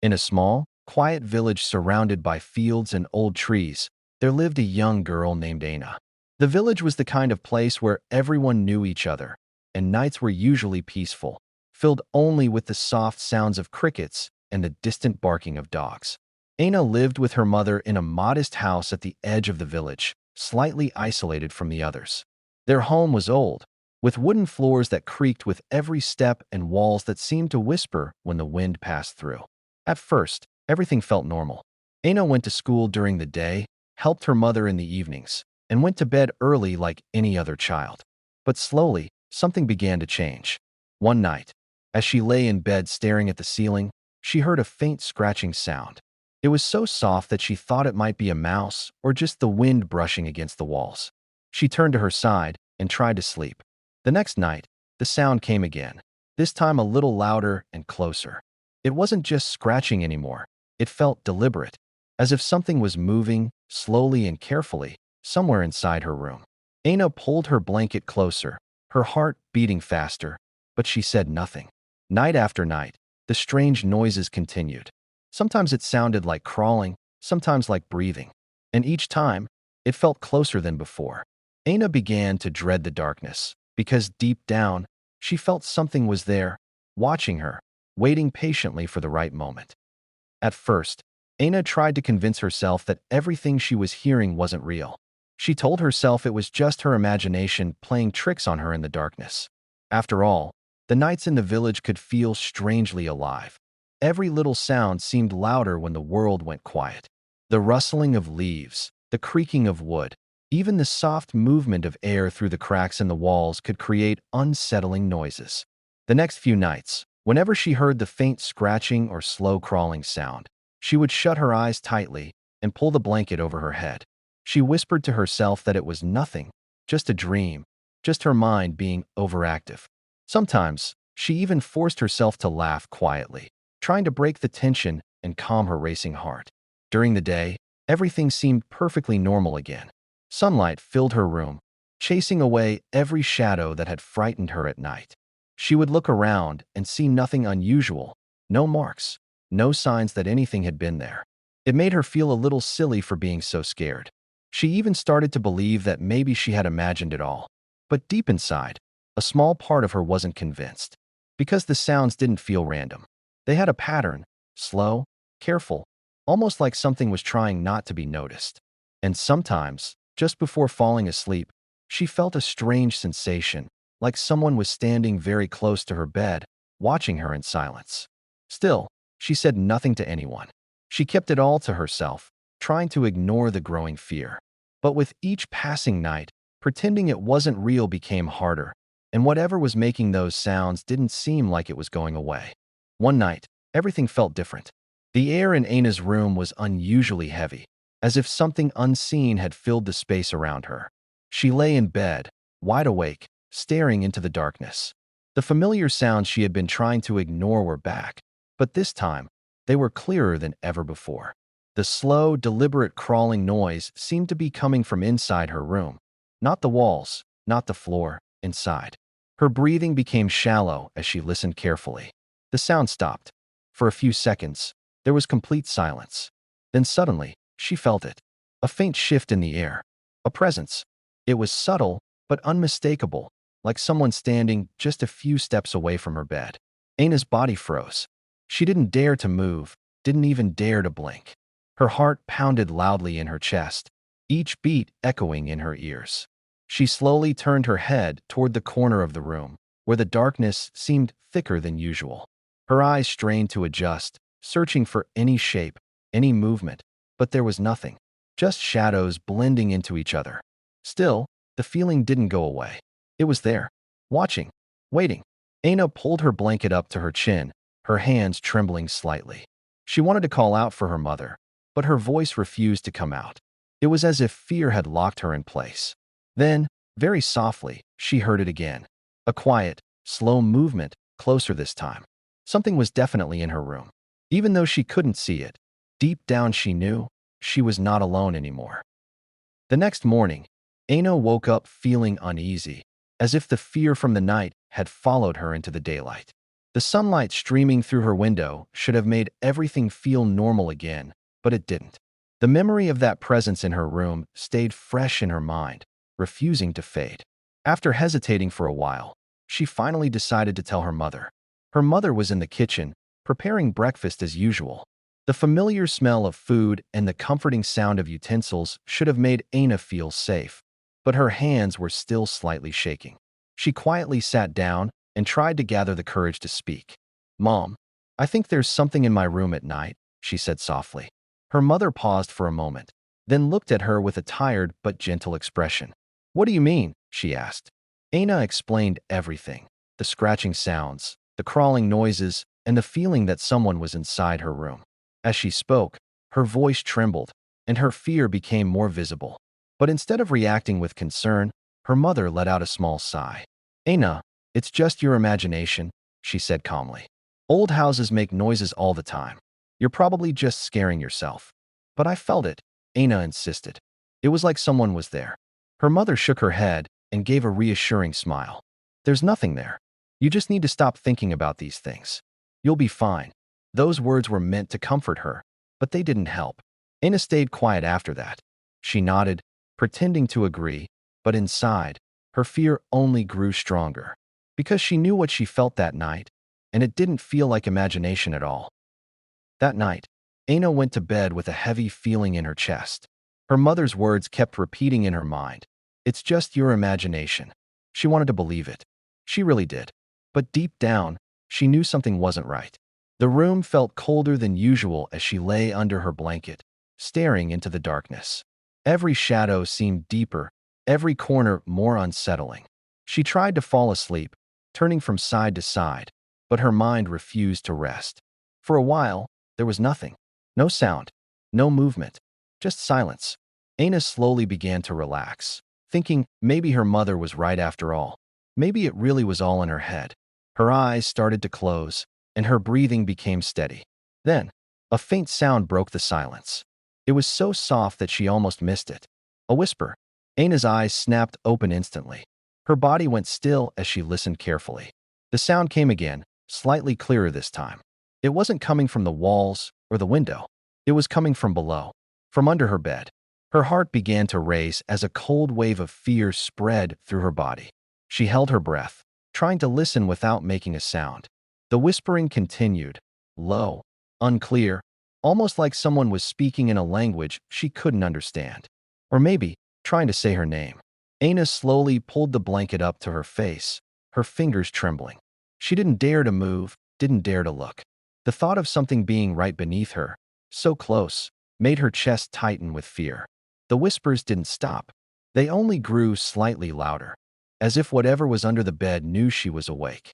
In a small, quiet village surrounded by fields and old trees, there lived a young girl named Aina. The village was the kind of place where everyone knew each other, and nights were usually peaceful, filled only with the soft sounds of crickets and the distant barking of dogs. Aina lived with her mother in a modest house at the edge of the village, slightly isolated from the others. Their home was old, with wooden floors that creaked with every step and walls that seemed to whisper when the wind passed through. At first, everything felt normal. Aina went to school during the day, helped her mother in the evenings, and went to bed early like any other child. But slowly, something began to change. One night, as she lay in bed staring at the ceiling, she heard a faint scratching sound. It was so soft that she thought it might be a mouse or just the wind brushing against the walls. She turned to her side and tried to sleep. The next night, the sound came again, this time a little louder and closer. It wasn't just scratching anymore. It felt deliberate, as if something was moving, slowly and carefully, somewhere inside her room. Aina pulled her blanket closer, her heart beating faster, but she said nothing. Night after night, the strange noises continued. Sometimes it sounded like crawling, sometimes like breathing, and each time, it felt closer than before. Aina began to dread the darkness, because deep down, she felt something was there, watching her, waiting patiently for the right moment. At first, Aina tried to convince herself that everything she was hearing wasn't real. She told herself it was just her imagination playing tricks on her in the darkness. After all, the nights in the village could feel strangely alive. Every little sound seemed louder when the world went quiet. The rustling of leaves, the creaking of wood, even the soft movement of air through the cracks in the walls could create unsettling noises. The next few nights, whenever she heard the faint scratching or slow crawling sound, she would shut her eyes tightly and pull the blanket over her head. She whispered to herself that it was nothing, just a dream, just her mind being overactive. Sometimes, she even forced herself to laugh quietly, trying to break the tension and calm her racing heart. During the day, everything seemed perfectly normal again. Sunlight filled her room, chasing away every shadow that had frightened her at night. She would look around and see nothing unusual, no marks, no signs that anything had been there. It made her feel a little silly for being so scared. She even started to believe that maybe she had imagined it all. But deep inside, a small part of her wasn't convinced, because the sounds didn't feel random. They had a pattern, slow, careful, almost like something was trying not to be noticed. And sometimes, just before falling asleep, she felt a strange sensation, like someone was standing very close to her bed, watching her in silence. Still, she said nothing to anyone. She kept it all to herself, trying to ignore the growing fear. But with each passing night, pretending it wasn't real became harder, and whatever was making those sounds didn't seem like it was going away. One night, everything felt different. The air in Aina's room was unusually heavy, as if something unseen had filled the space around her. She lay in bed, wide awake, staring into the darkness. The familiar sounds she had been trying to ignore were back, but this time, they were clearer than ever before. The slow, deliberate crawling noise seemed to be coming from inside her room. Not the walls, not the floor, inside. Her breathing became shallow as she listened carefully. The sound stopped. For a few seconds, there was complete silence. Then suddenly, she felt it. A faint shift in the air. A presence. It was subtle, but unmistakable, like someone standing just a few steps away from her bed. Aina's body froze. She didn't dare to move, didn't even dare to blink. Her heart pounded loudly in her chest, each beat echoing in her ears. She slowly turned her head toward the corner of the room, where the darkness seemed thicker than usual. Her eyes strained to adjust, searching for any shape, any movement, but there was nothing, just shadows blending into each other. Still, the feeling didn't go away. It was there, watching, waiting. Aina pulled her blanket up to her chin, her hands trembling slightly. She wanted to call out for her mother, but her voice refused to come out. It was as if fear had locked her in place. Then, very softly, she heard it again. A quiet, slow movement, closer this time. Something was definitely in her room. Even though she couldn't see it, deep down she knew she was not alone anymore. The next morning, Aina woke up feeling uneasy, as if the fear from the night had followed her into the daylight. The sunlight streaming through her window should have made everything feel normal again, but it didn't. The memory of that presence in her room stayed fresh in her mind, refusing to fade. After hesitating for a while, she finally decided to tell her mother. Her mother was in the kitchen, preparing breakfast as usual. The familiar smell of food and the comforting sound of utensils should have made Aina feel safe, but her hands were still slightly shaking. She quietly sat down and tried to gather the courage to speak. "Mom, I think there's something in my room at night," she said softly. Her mother paused for a moment, then looked at her with a tired but gentle expression. "What do you mean?" she asked. Aina explained everything: the scratching sounds, the crawling noises, and the feeling that someone was inside her room. As she spoke, her voice trembled, and her fear became more visible. But instead of reacting with concern, her mother let out a small sigh. "Aina, it's just your imagination," she said calmly. "Old houses make noises all the time. You're probably just scaring yourself." "But I felt it," Aina insisted. "It was like someone was there." Her mother shook her head and gave a reassuring smile. "There's nothing there. You just need to stop thinking about these things. You'll be fine." Those words were meant to comfort her, but they didn't help. Aina stayed quiet after that. She nodded, pretending to agree, but inside, her fear only grew stronger, because she knew what she felt that night, and it didn't feel like imagination at all. That night, Aina went to bed with a heavy feeling in her chest. Her mother's words kept repeating in her mind. "It's just your imagination." She wanted to believe it. She really did. But deep down, she knew something wasn't right. The room felt colder than usual as she lay under her blanket, staring into the darkness. Every shadow seemed deeper, every corner more unsettling. She tried to fall asleep, turning from side to side, but her mind refused to rest. For a while, there was nothing. No sound, no movement, just silence. Aina slowly began to relax, thinking maybe her mother was right after all. Maybe it really was all in her head. Her eyes started to close, and her breathing became steady. Then, a faint sound broke the silence. It was so soft that she almost missed it. A whisper. Aina's eyes snapped open instantly. Her body went still as she listened carefully. The sound came again, slightly clearer this time. It wasn't coming from the walls or the window. It was coming from below, from under her bed. Her heart began to race as a cold wave of fear spread through her body. She held her breath, trying to listen without making a sound. The whispering continued, low, unclear, almost like someone was speaking in a language she couldn't understand. Or maybe trying to say her name. Aina slowly pulled the blanket up to her face, her fingers trembling. She didn't dare to move, didn't dare to look. The thought of something being right beneath her, so close, made her chest tighten with fear. The whispers didn't stop. They only grew slightly louder, as if whatever was under the bed knew she was awake.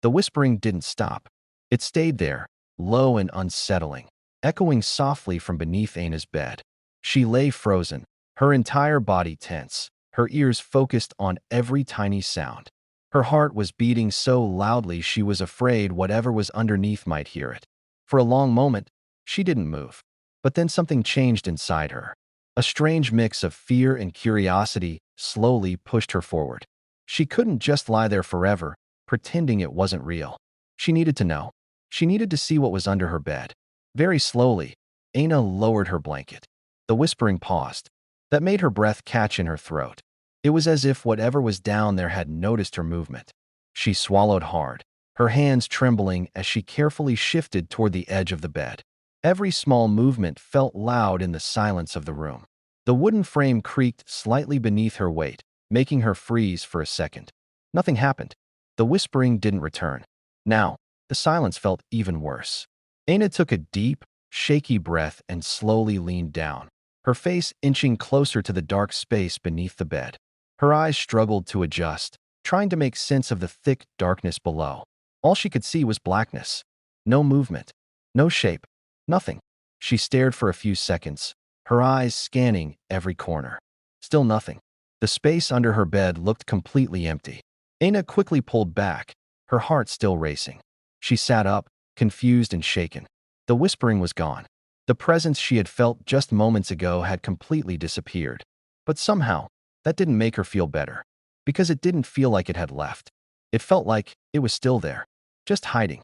The whispering didn't stop. It stayed there, low and unsettling, echoing softly from beneath Aina's bed. She lay frozen, her entire body tense, her ears focused on every tiny sound. Her heart was beating so loudly she was afraid whatever was underneath might hear it. For a long moment, she didn't move. But then something changed inside her. A strange mix of fear and curiosity slowly pushed her forward. She couldn't just lie there forever, pretending it wasn't real. She needed to know. She needed to see what was under her bed. Very slowly, Aina lowered her blanket. The whispering paused. That made her breath catch in her throat. It was as if whatever was down there had noticed her movement. She swallowed hard, her hands trembling as she carefully shifted toward the edge of the bed. Every small movement felt loud in the silence of the room. The wooden frame creaked slightly beneath her weight, making her freeze for a second. Nothing happened. The whispering didn't return. Now, the silence felt even worse. Aina took a deep, shaky breath and slowly leaned down, her face inching closer to the dark space beneath the bed. Her eyes struggled to adjust, trying to make sense of the thick darkness below. All she could see was blackness. No movement. No shape. Nothing. She stared for a few seconds, her eyes scanning every corner. Still nothing. The space under her bed looked completely empty. Aina quickly pulled back, her heart still racing. She sat up, confused and shaken. The whispering was gone. The presence she had felt just moments ago had completely disappeared. But somehow, that didn't make her feel better, because it didn't feel like it had left. It felt like it was still there, just hiding.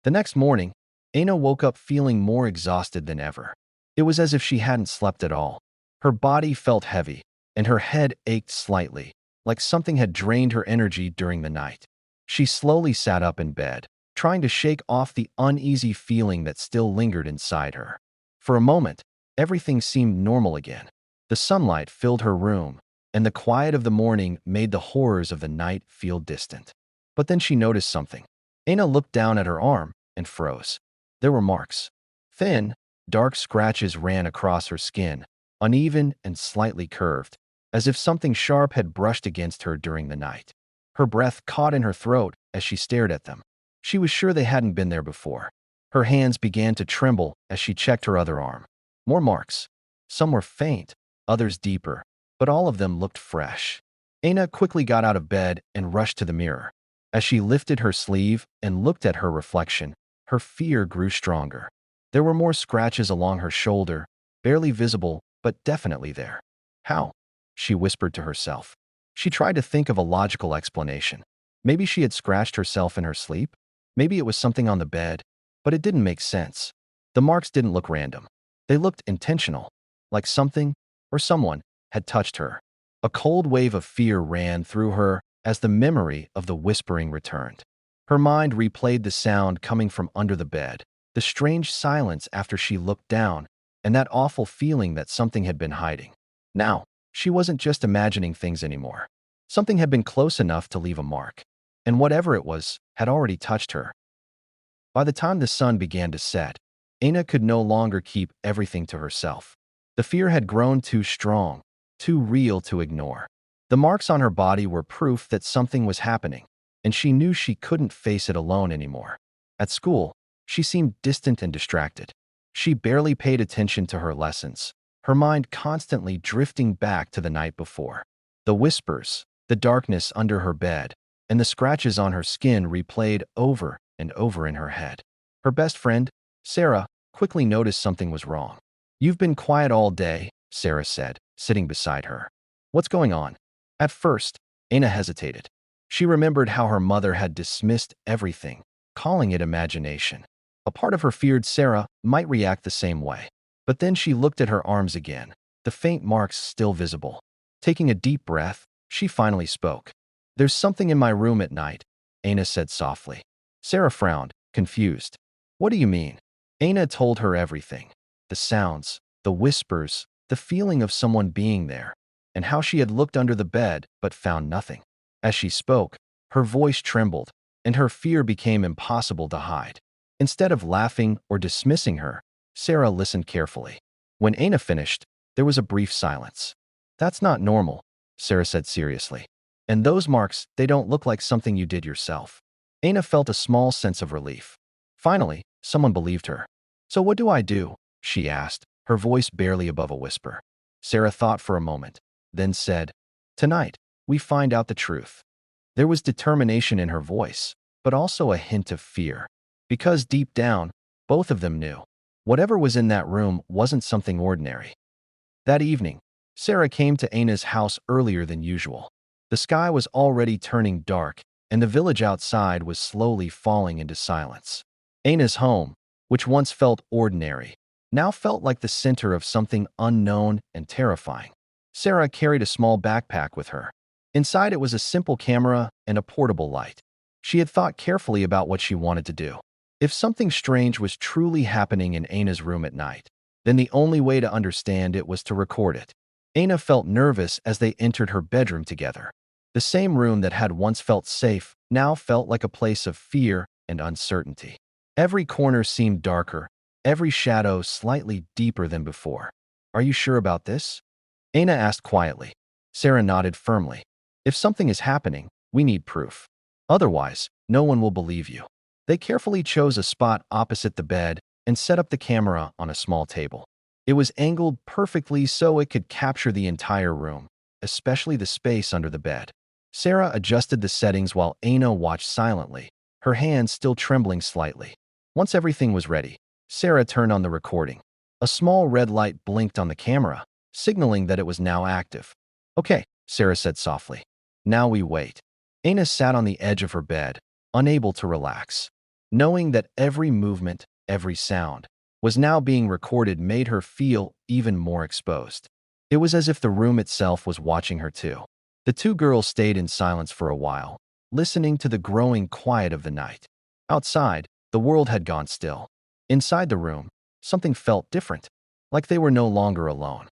The next morning, Aina woke up feeling more exhausted than ever. It was as if she hadn't slept at all. Her body felt heavy, and her head ached slightly, like something had drained her energy during the night. She slowly sat up in bed, trying to shake off the uneasy feeling that still lingered inside her. For a moment, everything seemed normal again. The sunlight filled her room, and the quiet of the morning made the horrors of the night feel distant. But then she noticed something. Aina looked down at her arm and froze. There were marks. Thin, dark scratches ran across her skin, uneven and slightly curved, as if something sharp had brushed against her during the night. Her breath caught in her throat as she stared at them. She was sure they hadn't been there before. Her hands began to tremble as she checked her other arm. More marks. Some were faint, others deeper, but all of them looked fresh. Aina quickly got out of bed and rushed to the mirror. As she lifted her sleeve and looked at her reflection, her fear grew stronger. There were more scratches along her shoulder, barely visible, but definitely there. How? She whispered to herself. She tried to think of a logical explanation. Maybe she had scratched herself in her sleep? Maybe it was something on the bed, but it didn't make sense. The marks didn't look random. They looked intentional, like something or someone had touched her. A cold wave of fear ran through her as the memory of the whispering returned. Her mind replayed the sound coming from under the bed, the strange silence after she looked down, and that awful feeling that something had been hiding. Now, she wasn't just imagining things anymore. Something had been close enough to leave a mark, and whatever it was had already touched her. By the time the sun began to set, Aina could no longer keep everything to herself. The fear had grown too strong, too real to ignore. The marks on her body were proof that something was happening, and she knew she couldn't face it alone anymore. At school, she seemed distant and distracted. She barely paid attention to her lessons, her mind constantly drifting back to the night before. The whispers, the darkness under her bed, and the scratches on her skin replayed over and over in her head. Her best friend, Sarah, quickly noticed something was wrong. "You've been quiet all day," Sarah said, sitting beside her. "What's going on?" At first, Aina hesitated. She remembered how her mother had dismissed everything, calling it imagination. A part of her feared Sarah might react the same way. But then she looked at her arms again, the faint marks still visible. Taking a deep breath, she finally spoke. "There's something in my room at night," Aina said softly. Sarah frowned, confused. "What do you mean?" Aina told her everything. The sounds, the whispers, the feeling of someone being there, and how she had looked under the bed but found nothing. As she spoke, her voice trembled, and her fear became impossible to hide. Instead of laughing or dismissing her, Sarah listened carefully. When Aina finished, there was a brief silence. "That's not normal," Sarah said seriously. "And those marks, they don't look like something you did yourself." Aina felt a small sense of relief. Finally, someone believed her. "So what do I do?" she asked, her voice barely above a whisper. Sarah thought for a moment, then said, "Tonight, we find out the truth." There was determination in her voice, but also a hint of fear. Because deep down, both of them knew. Whatever was in that room wasn't something ordinary. That evening, Sarah came to Aina's house earlier than usual. The sky was already turning dark, and the village outside was slowly falling into silence. Aina's home, which once felt ordinary, now felt like the center of something unknown and terrifying. Sarah carried a small backpack with her. Inside it was a simple camera and a portable light. She had thought carefully about what she wanted to do. If something strange was truly happening in Aina's room at night, then the only way to understand it was to record it. Aina felt nervous as they entered her bedroom together. The same room that had once felt safe now felt like a place of fear and uncertainty. Every corner seemed darker, every shadow slightly deeper than before. "Are you sure about this?" Aina asked quietly. Sarah nodded firmly. "If something is happening, we need proof. Otherwise, no one will believe you." They carefully chose a spot opposite the bed and set up the camera on a small table. It was angled perfectly so it could capture the entire room, especially the space under the bed. Sarah adjusted the settings while Aina watched silently, her hands still trembling slightly. Once everything was ready, Sarah turned on the recording. A small red light blinked on the camera, signaling that it was now active. "Okay," Sarah said softly. "Now we wait." Aina sat on the edge of her bed, unable to relax. Knowing that every movement, every sound, was now being recorded made her feel even more exposed. It was as if the room itself was watching her too. The two girls stayed in silence for a while, listening to the growing quiet of the night. Outside, the world had gone still. Inside the room, something felt different, like they were no longer alone.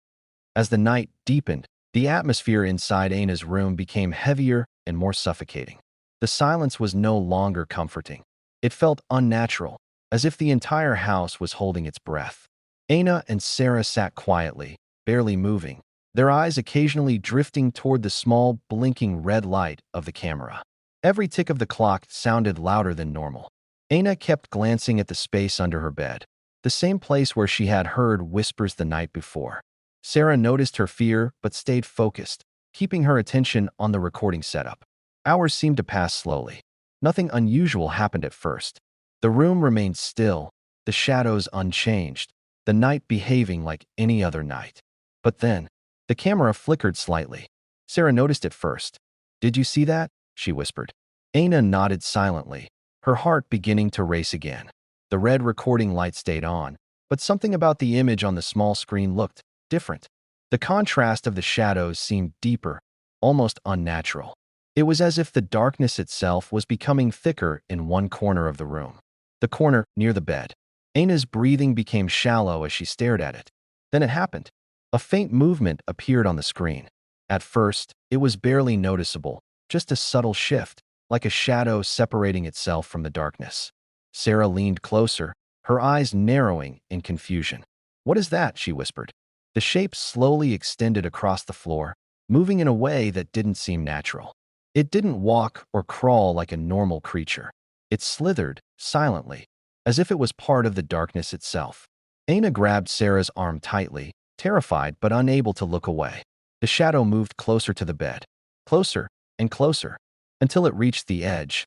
As the night deepened, the atmosphere inside Aina's room became heavier and more suffocating. The silence was no longer comforting. It felt unnatural, as if the entire house was holding its breath. Aina and Sarah sat quietly, barely moving, their eyes occasionally drifting toward the small, blinking red light of the camera. Every tick of the clock sounded louder than normal. Aina kept glancing at the space under her bed, the same place where she had heard whispers the night before. Sarah noticed her fear but stayed focused, keeping her attention on the recording setup. Hours seemed to pass slowly. Nothing unusual happened at first. The room remained still, the shadows unchanged, the night behaving like any other night. But then, the camera flickered slightly. Sarah noticed it first. "Did you see that?" she whispered. Aina nodded silently, her heart beginning to race again. The red recording light stayed on, but something about the image on the small screen looked different. The contrast of the shadows seemed deeper, almost unnatural. It was as if the darkness itself was becoming thicker in one corner of the room, the corner near the bed. Aina's breathing became shallow as she stared at it. Then it happened. A faint movement appeared on the screen. At first, it was barely noticeable, just a subtle shift, like a shadow separating itself from the darkness. Sarah leaned closer, her eyes narrowing in confusion. "What is that?" she whispered. The shape slowly extended across the floor, moving in a way that didn't seem natural. It didn't walk or crawl like a normal creature. It slithered, silently, as if it was part of the darkness itself. Aina grabbed Sarah's arm tightly, terrified but unable to look away. The shadow moved closer to the bed, closer and closer, until it reached the edge.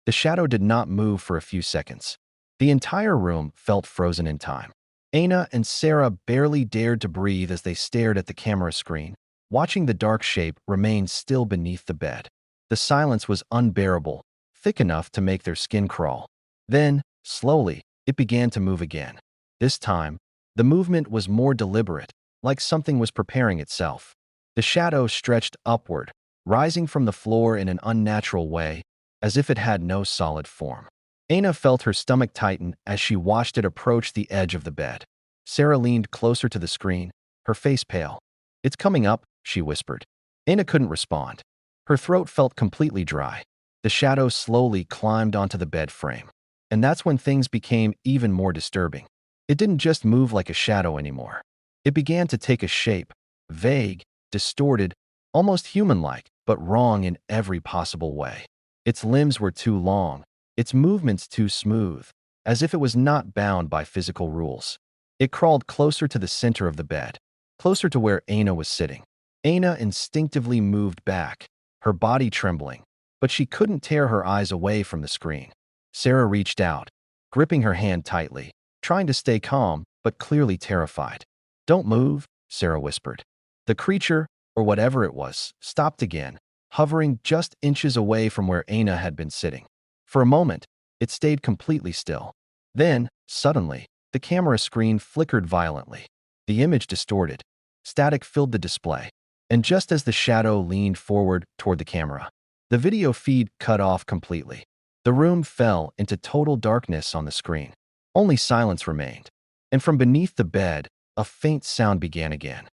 The shadow did not move for a few seconds. The entire room felt frozen in time. Aina and Sarah barely dared to breathe as they stared at the camera screen, watching the dark shape remain still beneath the bed. The silence was unbearable, thick enough to make their skin crawl. Then, slowly, it began to move again. This time, the movement was more deliberate, like something was preparing itself. The shadow stretched upward, rising from the floor in an unnatural way, as if it had no solid form. Aina felt her stomach tighten as she watched it approach the edge of the bed. Sarah leaned closer to the screen, her face pale. "It's coming up," she whispered. Aina couldn't respond. Her throat felt completely dry. The shadow slowly climbed onto the bed frame. And that's when things became even more disturbing. It didn't just move like a shadow anymore. It began to take a shape, vague, distorted, almost human-like, but wrong in every possible way. Its limbs were too long, its movements too smooth, as if it was not bound by physical rules. It crawled closer to the center of the bed, closer to where Aina was sitting. Aina instinctively moved back, her body trembling, but she couldn't tear her eyes away from the screen. Sarah reached out, gripping her hand tightly, trying to stay calm, but clearly terrified. "Don't move," Sarah whispered. The creature, or whatever it was, stopped again, hovering just inches away from where Aina had been sitting. For a moment, it stayed completely still. Then, suddenly, the camera screen flickered violently. The image distorted. Static filled the display. And just as the shadow leaned forward toward the camera, the video feed cut off completely. The room fell into total darkness on the screen. Only silence remained. And from beneath the bed, a faint sound began again.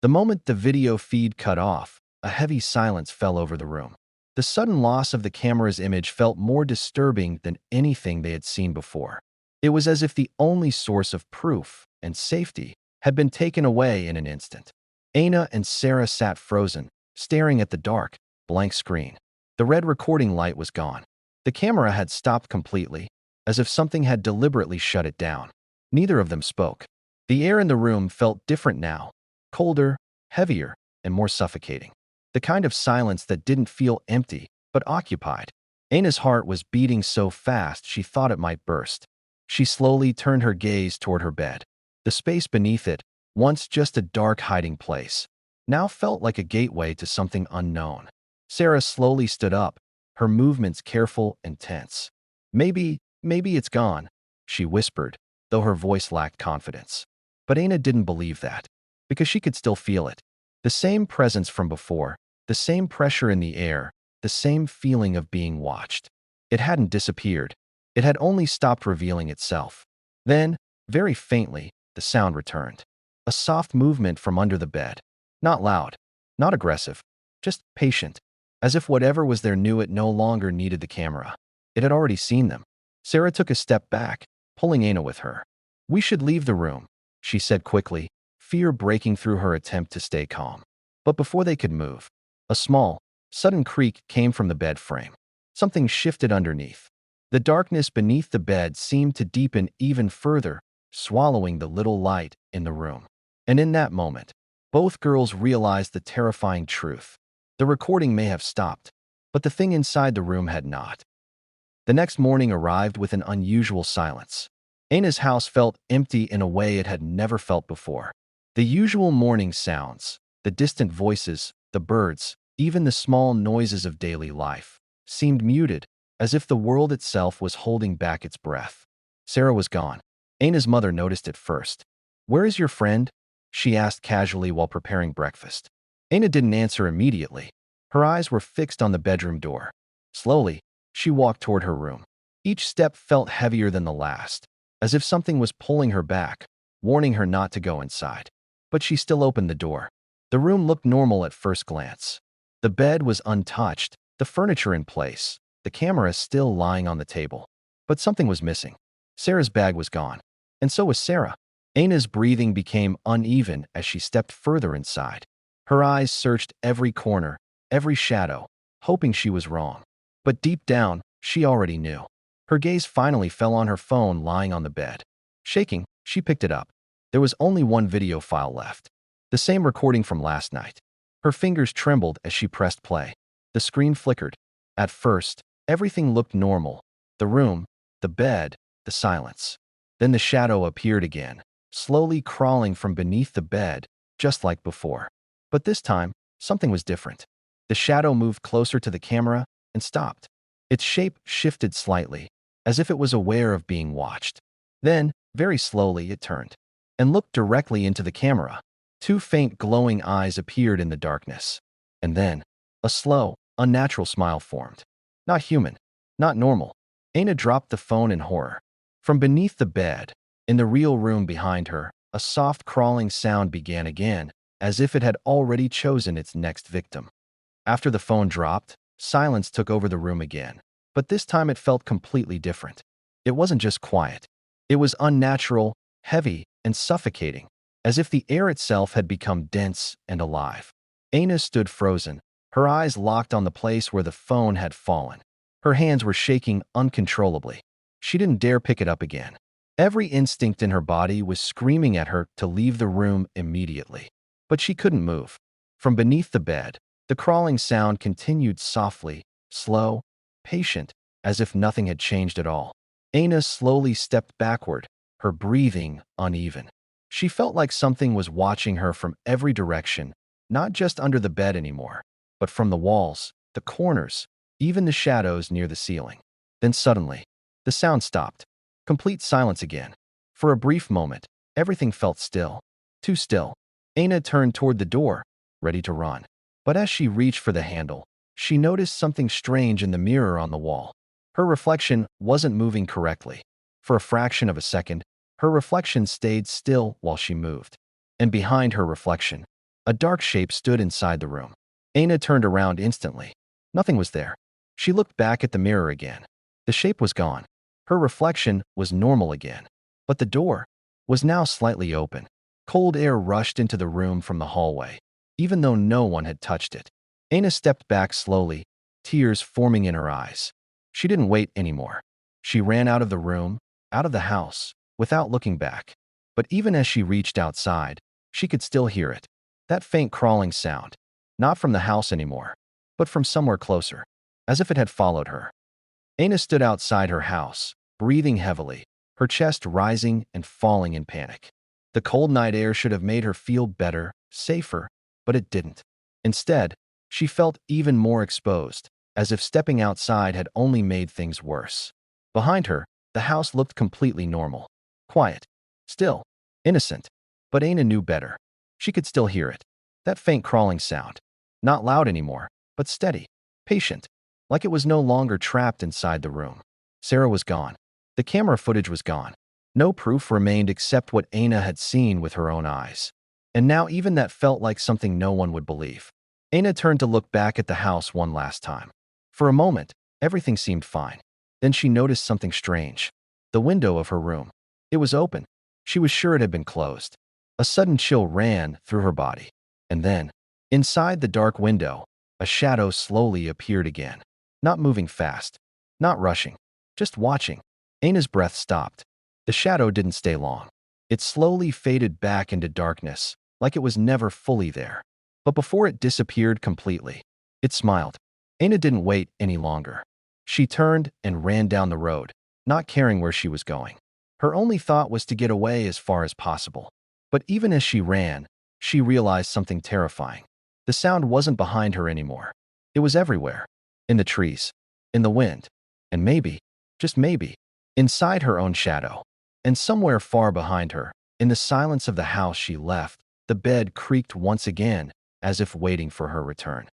The moment the video feed cut off, a heavy silence fell over the room. The sudden loss of the camera's image felt more disturbing than anything they had seen before. It was as if the only source of proof and safety had been taken away in an instant. Aina and Sarah sat frozen, staring at the dark, blank screen. The red recording light was gone. The camera had stopped completely, as if something had deliberately shut it down. Neither of them spoke. The air in the room felt different now, colder, heavier, and more suffocating. The kind of silence that didn't feel empty, but occupied. Aina's heart was beating so fast she thought it might burst. She slowly turned her gaze toward her bed. The space beneath it, once just a dark hiding place, now felt like a gateway to something unknown. Sarah slowly stood up, her movements careful and tense. Maybe it's gone, she whispered, though her voice lacked confidence. But Aina didn't believe that, because she could still feel it. The same presence from before, the same pressure in the air, the same feeling of being watched. It hadn't disappeared. It had only stopped revealing itself. Then, very faintly, the sound returned. A soft movement from under the bed. Not loud, not aggressive, just patient, as if whatever was there knew it no longer needed the camera. It had already seen them. Sarah took a step back, pulling Aina with her. "We should leave the room," she said quickly, fear breaking through her attempt to stay calm. But before they could move, a small, sudden creak came from the bed frame. Something shifted underneath. The darkness beneath the bed seemed to deepen even further, swallowing the little light in the room. And in that moment, both girls realized the terrifying truth. The recording may have stopped, but the thing inside the room had not. The next morning arrived with an unusual silence. Aina's house felt empty in a way it had never felt before. The usual morning sounds, the distant voices, the birds, even the small noises of daily life, seemed muted, as if the world itself was holding back its breath. Sarah was gone. Aina's mother noticed it first. "Where is your friend?" she asked casually while preparing breakfast. Aina didn't answer immediately. Her eyes were fixed on the bedroom door. Slowly, she walked toward her room. Each step felt heavier than the last, as if something was pulling her back, warning her not to go inside. But she still opened the door. The room looked normal at first glance. The bed was untouched, the furniture in place, the camera still lying on the table. But something was missing. Sarah's bag was gone, and so was Sarah. Aina's breathing became uneven as she stepped further inside. Her eyes searched every corner, every shadow, hoping she was wrong. But deep down, she already knew. Her gaze finally fell on her phone lying on the bed. Shaking, she picked it up. There was only one video file left. The same recording from last night. Her fingers trembled as she pressed play. The screen flickered. At first, everything looked normal. The room, the bed, the silence. Then the shadow appeared again, slowly crawling from beneath the bed, just like before. But this time, something was different. The shadow moved closer to the camera and stopped. Its shape shifted slightly, as if it was aware of being watched. Then, very slowly, it turned and looked directly into the camera. Two faint glowing eyes appeared in the darkness. And then, a slow, unnatural smile formed. Not human, not normal. Aina dropped the phone in horror. From beneath the bed, in the real room behind her, a soft crawling sound began again, as if it had already chosen its next victim. After the phone dropped, silence took over the room again. But this time it felt completely different. It wasn't just quiet. It was unnatural, heavy, and suffocating, as if the air itself had become dense and alive. Aina stood frozen, her eyes locked on the place where the phone had fallen. Her hands were shaking uncontrollably. She didn't dare pick it up again. Every instinct in her body was screaming at her to leave the room immediately. But she couldn't move. From beneath the bed, the crawling sound continued softly, slow, patient, as if nothing had changed at all. Aina slowly stepped backward, her breathing uneven. She felt like something was watching her from every direction, not just under the bed anymore, but from the walls, the corners, even the shadows near the ceiling. Then suddenly, the sound stopped. Complete silence again. For a brief moment, everything felt still. Too still. Aina turned toward the door, ready to run. But as she reached for the handle, she noticed something strange in the mirror on the wall. Her reflection wasn't moving correctly. For a fraction of a second, her reflection stayed still while she moved. And behind her reflection, a dark shape stood inside the room. Aina turned around instantly. Nothing was there. She looked back at the mirror again. The shape was gone. Her reflection was normal again. But the door was now slightly open. Cold air rushed into the room from the hallway, even though no one had touched it. Aina stepped back slowly, tears forming in her eyes. She didn't wait anymore. She ran out of the room, out of the house, without looking back. But even as she reached outside, she could still hear it. That faint crawling sound. Not from the house anymore, but from somewhere closer, as if it had followed her. Aina stood outside her house, breathing heavily, her chest rising and falling in panic. The cold night air should have made her feel better, safer, but it didn't. Instead, she felt even more exposed, as if stepping outside had only made things worse. Behind her, the house looked completely normal. Quiet. Still. Innocent. But Aina knew better. She could still hear it. That faint crawling sound. Not loud anymore, but steady. Patient. Like it was no longer trapped inside the room. Sarah was gone. The camera footage was gone. No proof remained except what Aina had seen with her own eyes. And now even that felt like something no one would believe. Aina turned to look back at the house one last time. For a moment, everything seemed fine. Then she noticed something strange. The window of her room. It was open. She was sure it had been closed. A sudden chill ran through her body. And then, inside the dark window, a shadow slowly appeared again. Not moving fast. Not rushing. Just watching. Aina's breath stopped. The shadow didn't stay long. It slowly faded back into darkness, like it was never fully there. But before it disappeared completely, it smiled. Aina didn't wait any longer. She turned and ran down the road, not caring where she was going. Her only thought was to get away as far as possible. But even as she ran, she realized something terrifying. The sound wasn't behind her anymore. It was everywhere. In the trees, in the wind, and maybe, just maybe, inside her own shadow. And somewhere far behind her, in the silence of the house she left, the bed creaked once again, as if waiting for her return.